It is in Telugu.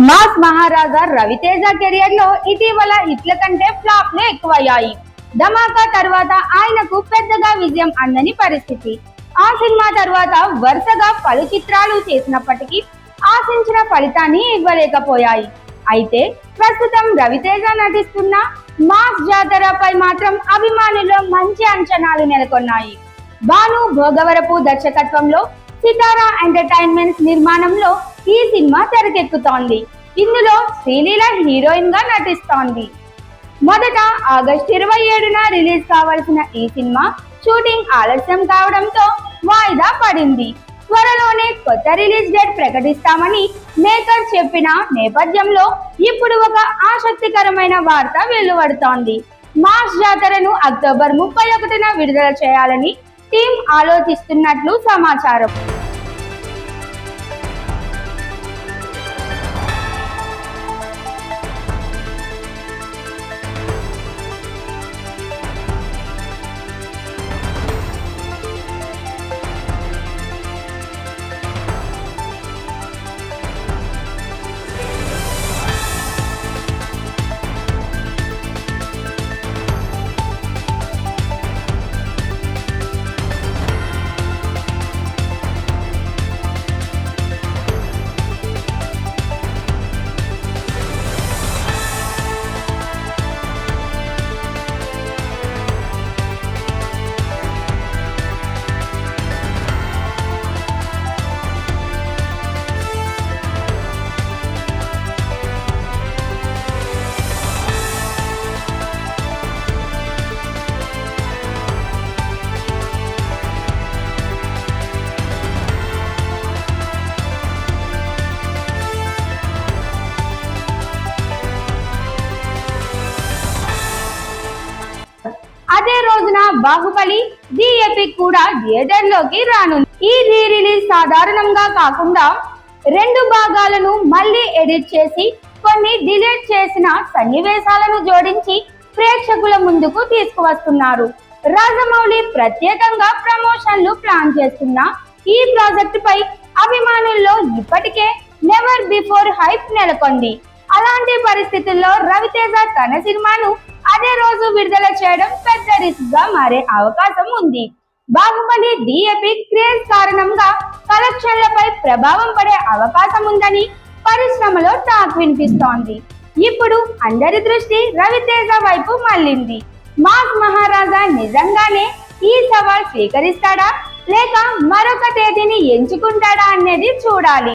మాస్ మహారాజా రవితేజ కెరియర్ లో ఇటీవల హిట్ల కంటే ఫ్లాప్లు ఎక్కువయ్యాయి. ధమాకా తర్వాత ఆయనకు పెద్దగా విజయం అందని పరిస్థితి. ఆ సినిమా తర్వాత వరుసగా పలు చిత్రాలు చేసినప్పటికీ ఆశించిన ఫలితాన్ని ఇవ్వలేకపోయాయి. అయితే ప్రస్తుతం రవితేజ నటిస్తున్న మాస్ జాతరపై మాత్రం అభిమానుల్లో మంచి అంచనాలు నెలకొన్నాయి. భాను భోగవరపు దర్శకత్వంలో సితారా ఎంటర్టైన్మెంట్స్ నిర్మాణంలో ఈ సినిమా తెరకెక్కుతోంది. ఇందులో శ్రీలీల హీరోయిన్ గా నటిస్తోంది. మొదట ఆగస్టు 27న రిలీజ్ కావాల్సిన ఈ సినిమా షూటింగ్ ఆలస్యం కావడంతో వాయిదా పడింది. త్వరలోనే కొత్త రిలీజ్ డేట్ ప్రకటిస్తామని మేకర్ చెప్పిన నేపథ్యంలో ఇప్పుడు ఒక ఆసక్తికరమైన వార్త వెలువడుతోంది. మాస్ జాతరను అక్టోబర్ 31న విడుదల చేయాలని టీం ఆలోచిస్తున్నట్లు సమాచారం. అదే రోజున బాహుబలి ది ఎపిక్ కూడా థియేటర్ లోకి రానుంది. ఈ రీ రిలీజ్ సాధారణంగా కాకుండా 2 భాగాలను మళ్ళీ ఎడిట్ చేసి కొన్ని డిలీట్ చేసిన సన్నివేశాలను జోడించి ప్రేక్షకుల ముందుకు తీసుకువస్తున్నారు. రాజమౌళి ప్రత్యేకంగా ప్రమోషన్లు ప్లాన్ చేస్తున్న ఈ ప్రాజెక్ట్ పై అభిమానుల్లో ఇప్పటికే నెవర్ బిఫోర్ హైప్ నెలకొంది. అలాంటి పరిస్థితుల్లో రవితేజ తన సినిమాను అదే రోజు విడుదల చేయడం పెద్ద రిస్క్ గా మారే అవకాశం ఉంది. బాహుబలి ది ఎపిక్ క్రేజ్ కారణంగా కలెక్షన్లపై ప్రభావం పడే అవకాశం ఉందని పరిశ్రమలో టాక్ వినిపిస్తోంది. ఇప్పుడు అందరి దృష్టి రవితేజ వైపు మళ్ళింది. మాస్ మహారాజా నిజంగానే ఈ సవాల్ స్వీకరిస్తాడా లేక మరొక తేదీని ఎంచుకుంటాడా అనేది చూడాలి.